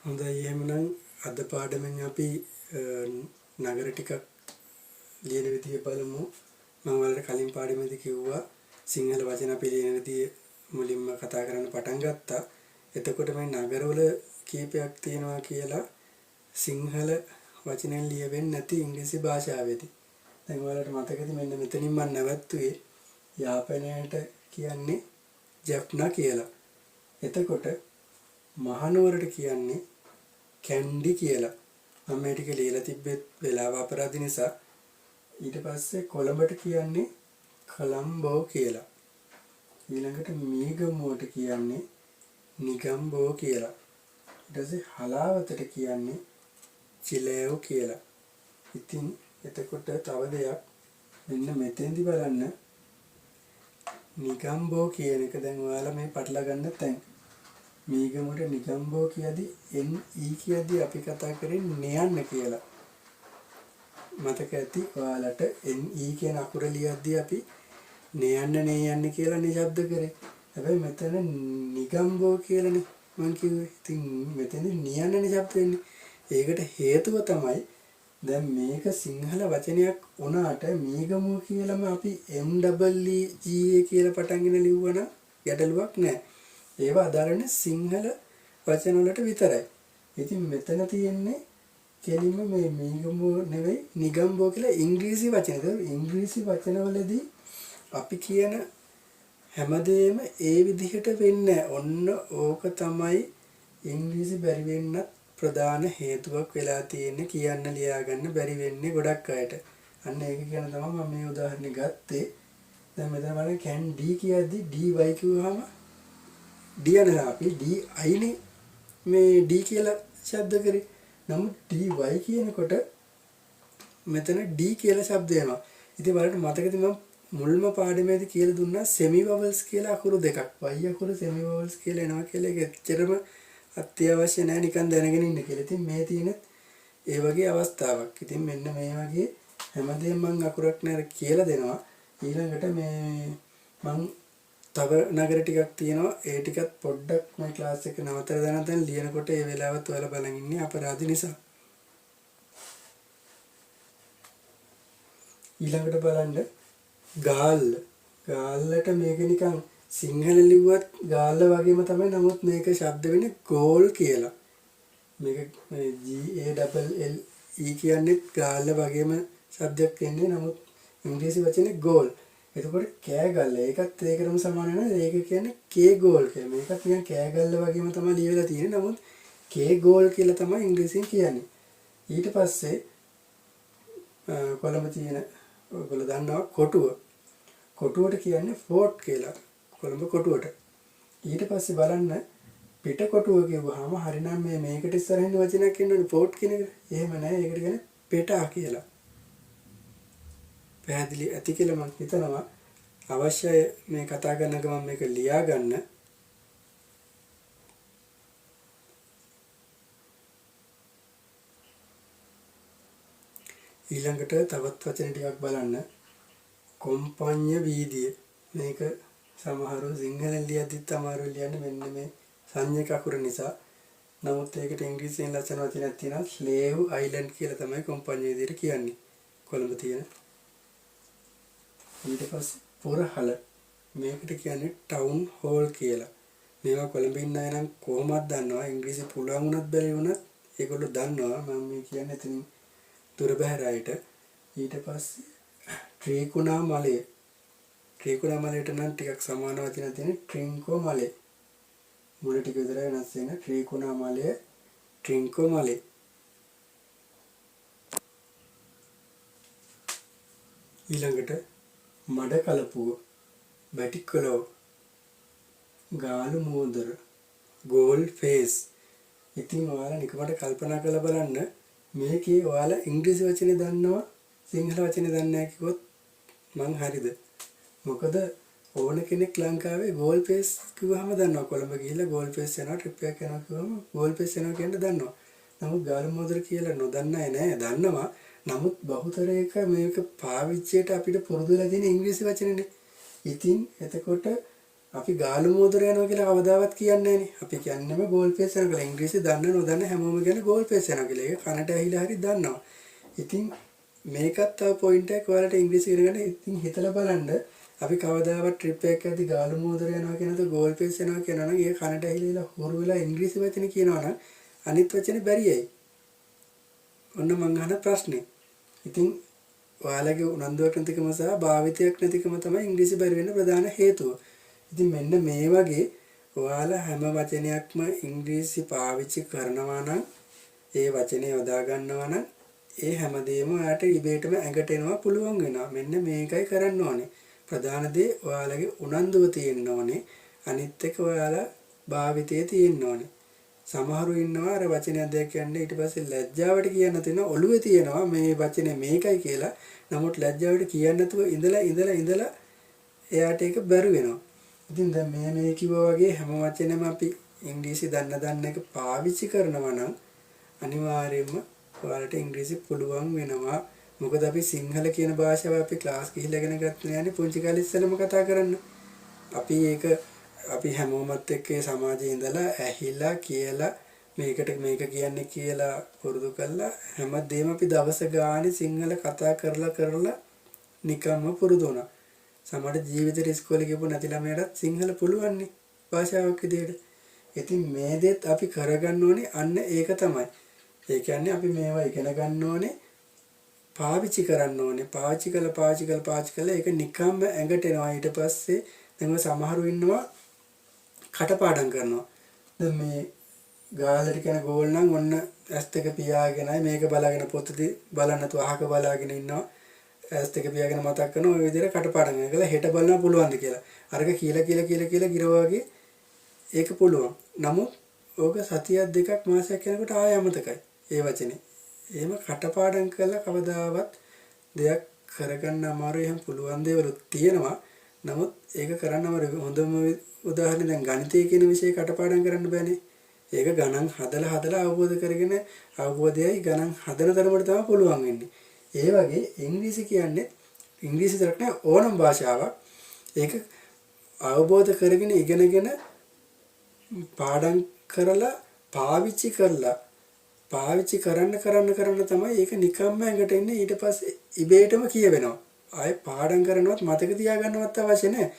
හොඳයි එහෙමනම් අද පාඩමෙන් අපි නගර ටිකක් ලියන විදිය බලමු. මම ඔයාලට කලින් පාඩමේදී කිව්වා සිංහල වචන අපි ලියන විදිය මුලින්ම කතා කරන්න පටන් ගත්තා. එතකොට මේ නගරවල කීපයක් තියෙනවා කියලා සිංහල වචනෙන් ලියවෙන්නේ නැති ඉංග්‍රීසි භාෂාවේදී. දැන් ඔයාලට මතකද මෙන්න මෙතනින් මම නැවතුනේ යාපනයට කියන්නේ ජැප්නා කියලා. එතකොට මහනුවරට කියන්නේ කැන්ඩි කියලා. මම මේ ටික ලියලා තිබ්බෙත් වෙලාව අපරාධ නිසා. ඊට පස්සේ කොළඹට කියන්නේ කොලම්බෝ කියලා. ඊළඟට මීගමුවට කියන්නේ නිගම්බෝ කියලා. ඊට පස්සේ හලාවතට කියන්නේ චිලෑව් කියලා. ඉතින් එතකොට තව දෙයක් මෙන්න මෙතෙන්දි බලන්න නිගම්බෝ කියන එක දැන් ඔයාලා මේ පටලවා ගන්න තැන්. මීගමුවට නිගම්බෝ කියද්දි NE කියද්දි අපි කතා කරේ නයන්න කියලා. මතක ඇති ඔයාලට NE කියන අකුර ලියද්දි අපි නයන්න කියලා නේ ශබ්ද කරේ. හැබැයි මෙතන නිගම්බෝ කියලානේ මම කිව්වේ. ඉතින් මෙතන නයන්නනේ ශබ්ද වෙන්නේ. ඒකට හේතුව තමයි දැන් මේක සිංහල වචනයක් වුණාට මීගමුව කියලාම අපි MEEGA කියලා පටන්ගෙන ලිව්වනම් ගැටලුවක් නැහැ. ඒවා අදාළනේ සිංහල වචන වලට විතරයි. ඉතින් මෙතන තියෙන්නේ කෙලින්ම මේ මීගමුව නෙවෙයි නිගම්බෝ කියලා ඉංග්‍රීසි වචන. ඒක ඉංග්‍රීසි වචනවලදී අපි කියන හැමදේම ඒ විදිහට වෙන්නේ. ඔන්න ඕක තමයි ඉංග්‍රීසි බැරි වෙන්නත් ප්‍රධාන හේතුවක් වෙලා තියෙන්නේ. කියන්න ලියා ගන්න බැරි වෙන්නේ ගොඩක් අයට. අන්න ඒක කියන තමයි මම මේ උදාහරණේ ගත්තේ. දැන් මෙතන බලන්න can d කියද්දි dy කිව්වහම ඩියනලා අපි ඩි අයිනේ මේ ඩි කියලා ශබ්ද කරේ. නමුත් ඩි කියනකොට මෙතන ඩි කියලා ශබ්ද වෙනවා. ඉතින් බලන්න මතකද මම මුල්ම පාඩමේදී කියලා දුන්නා සෙමි වවල්ස් කියලා අකුරු දෙකක්. y අකුරු සෙමි වවල්ස් කියලා එනවා කියලා ඒක එච්චරම අත්‍යවශ්‍ය නැහැ නිකන් දැනගෙන ඉන්න කියලා. ඉතින් මේ තියෙන ඒ වගේ අවස්ථාවක්. ඉතින් මෙන්න මේ වගේ හැමදේම මම අකුරක් නෑර කියලා දෙනවා. ඊළඟට මේ මම තව නගර ටිකක් තියෙනවා. ඒ ටිකත් පොඩ්ඩක් මේ ක්ලාස් එක නවතර දාන දැන් ලියනකොට ඒ වෙලාවත් ඔයාලා බලන් ඉන්නේ අපරාධ නිසා. ඊළඟට බලන්න ගාල්ල. ගාල්ලට මේක නිකන් සිංහල ලිව්වත් ගාල්ල වගේම තමයි. නමුත් මේක ශබ්ද වෙන්නේ ගෝල් කියලා. මේක GALLE කියන්නේ ගාල්ල වගේම ශබ්දයක් එන්නේ. නමුත් ඉංග්‍රීසි වචනේ ගෝල්. එතකොට කෑගල්ල ඒකත් ඒකටම සමාන වෙනවා. ඒක කියන්නේ කේ ගෝල් කියලා. මේකත් නිකන් කෑගල්ල වගේම තමයි ලියවිලා තියෙන්නේ. නමුත් කේ ගෝල් කියලා තමයි ඉංග්‍රීසියෙන් කියන්නේ. ඊට පස්සේ කොළඹ තියෙන ඔයගොල්ලෝ දන්නවා කොටුව. කොටුවට කියන්නේ ෆෝට් කියලා. කොළඹ කොටුවට. ඊට පස්සේ බලන්න පිට කොටුව කියවහම හරිනම් මේකට ඉස්සරහින් වචනයක් එන්නනේ ෆෝට් කියන එක. එහෙම නැහැ. ඒකට කියන්නේ පෙටා කියලා. පැහැදිලි ඇති කියලා මම හිතනවා. අවශ්‍යයි මේ කතා කරන ගමන් මේක ලියා ගන්න. ඊළඟට තවත් වචන ටිකක් බලන්න. කොම්පඤ්ඤ වීදිය. මේක සමහරව සිංහලෙන් ලියද්දිත් අමාරු ලියන්නේ මෙන්න මේ සංඥක අකුර නිසා. නමුත් ඒකට ඉංග්‍රීසියෙන් ලස්සන වචනයක් තියෙනවා. ස්ලේව් අයිලන්ඩ් කියලා තමයි කොම්පඤ්ඤ වීදියට කියන්නේ. කොළඹ තියෙන. ඊට පස්සේ පොරහල. මේකට කියන්නේ ටවුන් හෝල් කියලා. මේවා කොළඹ ඉන්න අය නම් කොහොමද දන්නවා. ඉංග්‍රීසි පුළුවන් වුණත් බැරි වුණත් ඒගොල්ලෝ දන්නවා මම මේ කියන්නේ එතනින් දුර බැහැර අයට. ඊට පස්සේ ත්‍රිකුණාමලය. ත්‍රිකුණාමලයට නම් ටිකක් සමාන වචන තියෙන ට්‍රින්කෝමලය. මුල ටික විතරයි වෙනස් වෙන. ත්‍රිකුණාමලය ට්‍රින්කෝමලය. ඊළඟට මඩ කලපුව බැටිකලෝ ගාලු මෝදර ගෝල් ෆේස්. ඉතින් ඔයාලා නිකමට කල්පනා කරලා බලන්න මේකේ ඔයාලා ඉංග්‍රීසි වචනේ දන්නවා සිංහල වචනේ දන්නේ නැහැ කිව්වොත් මං හරිද? මොකද ඕන කෙනෙක් ලංකාවේ ගෝල් ෆේස් කිව්වහම දන්නවා. කොළඹ ගිහිල්ලා ගෝල් ෆේස් යනවා ට්‍රිප් එකක් යනවා කිව්වම ගෝල් ෆේස් යනවා කියන දන්නවා. නමුත් ගාලු මෝදර කියලා නොදන්න අය නෑ. දන්නවා. නමුත් බහුතරයක මේක පාවිච්චියට අපිට පුරුදු වෙලා තියෙන ඉංග්‍රීසි වචනනේ. ඉතින් එතකොට අපි ගාලු මෝදර යනවා කියලා කවදාවත් කියන්නේ නැහනේ. අපි කියන්නේම ගෝල් පේස් යනවා කියලා. ඉංග්‍රීසි දන්න නොදන්න හැමෝම කියන්නේ ගෝල් පේස් යනවා කියලා. ඒක කනට ඇහිලා හරි දන්නවා. ඉතින් මේකත් තව පොයින්ට් එකක් ඔයාලට ඉංග්‍රීසි ඉගෙන ගන්න. ඉතින් හිතලා බලන්න අපි කවදාවත් ට්‍රිප් එකක් යද්දි ගාලු මෝදර යනවා කියනද ගෝල් පේස් යනවා කියනවා නම් ඒක කනට ඇහිලා හුරු වෙලා ඉංග්‍රීසි වචනේ කියනවා නම් අනිත් වචනේ බැරියයි. ඔන්න මං අහන ප්‍රශ්නේ. ඉතින් ඔයාලගේ උනන්දුවක් නැතිකම සහ භාවිතයක් නැතිකම තමයි ඉංග්‍රීසි බැරි වෙන්න ප්‍රධාන හේතුව. ඉතින් මෙන්න මේ වගේ ඔයාලා හැම වචනයක්ම ඉංග්‍රීසි පාවිච්චි කරනවා නම් ඒ වචනේ යොදා ගන්නවා නම් ඒ හැමදේම ඔයාලට ඉබේටම ඇඟට එනවා පුළුවන් වෙනවා. මෙන්න මේකයි කරන්න ඕනේ. ප්‍රධාන දේ ඔයාලගේ උනන්දුව තියෙන්න ඕනේ. අනිත් එක ඔයාලා භාවිතයේ තියෙන්න ඕනේ. සමහරු ඉන්නවා අර වචනයක් දෙයක් කියන්නේ ඊට පස්සේ ලැජ්ජාවට කියන්න තියෙනවා ඔළුවේ තියෙනවා මේ වචනේ මේකයි කියලා. නමුත් ලැජ්ජාවට කියන්නේ නැතුව ඉඳලා එයාට ඒක බැරි වෙනවා. ඉතින් දැන් මේ කිව්වා වගේ හැම වචනෙම අපි ඉංග්‍රීසි දන්න එක පාවිච්චි කරනවා නම් අනිවාර්යයෙන්ම ඔයාලට ඉංග්‍රීසි පුළුවන් වෙනවා. මොකද අපි සිංහල කියන භාෂාව අපි ක්ලාස් ගිහිල්ලා ඉගෙන ගත්තේ නෑනේ පුංචි කාලේ ඉස්සෙල්ලාම කතා කරන්න. අපි හැමෝමත් එක්ක සමාජයේ ඉඳලා ඇහිලා කියලා මේක කියන්නේ කියලා පුරුදු කළා. හැමදේම අපි දවස ගානේ සිංහල කතා කරලා නිකම්ම පුරුදු වුණා. සමහර ජීවිතේ ඉස්කෝලේ ගිහපු නැති ළමයටත් සිංහල පුළුවන් නේ භාෂාවක් විදියට. ඉතින් මේ දෙත් අපි කරගන්න ඕනේ අන්න ඒක තමයි. ඒ කියන්නේ අපි මේවා ඉගෙන ගන්න ඕනේ පාවිච්චි කරන්න ඕනේ. පාවිච්චි කළා ඒක නිකම්ම ඇඟට එනවා. ඊට පස්සේ දැන් සමහරු ඉන්නවා කටපාඩම් කරනවා. දැන් මේ ගාලට කියන ගෝල් නම් ඔන්න S2 පියාගෙනයි මේක බලාගෙන පොතේ බලන්න තු අහක බලාගෙන ඉන්නවා. S2 පියාගෙන මතක් කරනවා ඔය විදිහට කටපාඩම් කරලා හෙට බලන්න පුළුවන්ද කියලා. අරක කියලා ගිරවගේ ඒක පුළුවන්. නමුත් ඕක සතියක් දෙකක් මාසයක් යනකොට ආය අමතකයි ඒ වචනේ. එහෙම කටපාඩම් කරලා කවදාවත් දෙයක් කරගන්න අමාරුයි. එහෙම පුළුවන් දේවලුත් තියෙනවා. නමුත් ඒක කරන්න අමාරුයි. හොඳම උදාහරණය දැන් ගණිතය කියන විෂය කටපාඩම් කරන්න බෑනේ. ඒක ගණන් හදලා අවබෝධ කරගෙන අවබෝධයයි ගණන් හදන තරමට තමයි පුළුවන් වෙන්නේ. ඒ වගේ ඉංග්‍රීසි කියන්නේ ඉංග්‍රීසි තරක් නෑ ඕනම භාෂාවක්. ඒක අවබෝධ කරගෙන ඉගෙනගෙන පාඩම් කරලා පාවිච්චි කරන්න තමයි ඒක නිකම්ම ඇඟට එන්නේ. ඊට පස්සේ ඉබේටම කියවෙනවා. ආයේ පාඩම් කරනවත් මතක තියාගන්නවත් අවශ්‍ය නැහැ.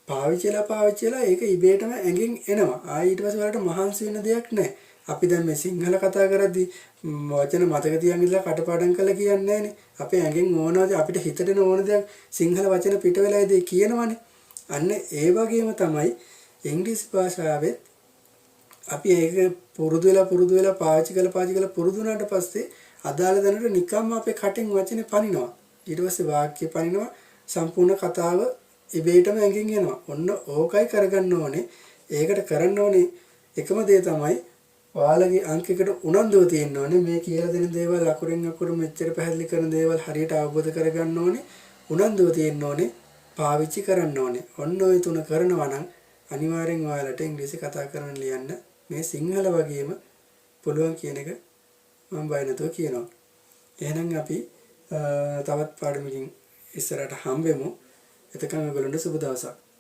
පාවිච්චිලා ඒක ඉබේටම ඇඟෙන් එනවා. ආයේ ඊට පස්සේ වලට මහන්සි වෙන දෙයක් නැහැ. අපි දැන් මේ සිංහල කතා කරද්දී වචන මතක තියාගෙන ඉඳලා කටපාඩම් කරලා කියන්නේ නැහනේ. අපේ ඇඟෙන් ඕනවාද අපිට හිතට එන ඕන දෙයක් සිංහල වචන පිට වෙලා ඉදී කියනවනේ. අන්න ඒ වගේම තමයි ඉංග්‍රීසි භාෂාවෙත් අපි ඒක පුරුදු වෙලා පාවිච්චි කරලා පුරුදු වුණාට පස්සේ අදාළ දැනට නිකම්ම අපේ කටින් වචනේ පනිනවා. ඊට පස්සේ වාක්‍ය පනිනවා. සම්පූර්ණ කතාව ඉබේටම ඇඟෙන් එනවා. ඔන්න ඕකයි කරගන්න ඕනේ. ඒකට කරන්න ඕනේ එකම දේ තමයි ඔයාලගේ අංකයකට උනන්දුව තියෙන්න ඕනේ. මේ කියලා දෙන දේවල් අකුරෙන් අකුර මෙච්චර පැහැදිලි කරන දේවල් හරියට අවබෝධ කරගන්න ඕනේ. උනන්දුව තියෙන්න ඕනේ. පාවිච්චි කරන්න ඕනේ. ඔන්න ඔය තුන කරනවා නම් අනිවාර්යෙන් ඔයාලට ඉංග්‍රීසි කතා කරන්න ලියන්න මේ සිංහල වගේම පුළුවන් කියන එක මම බය නැතුව කියනවා. එහෙනම් අපි තවත් පාඩමකින් ඉස්සරහට හම්බෙමු. එතකන් ඔයගොල්ලන්ට සුබ දවසක්.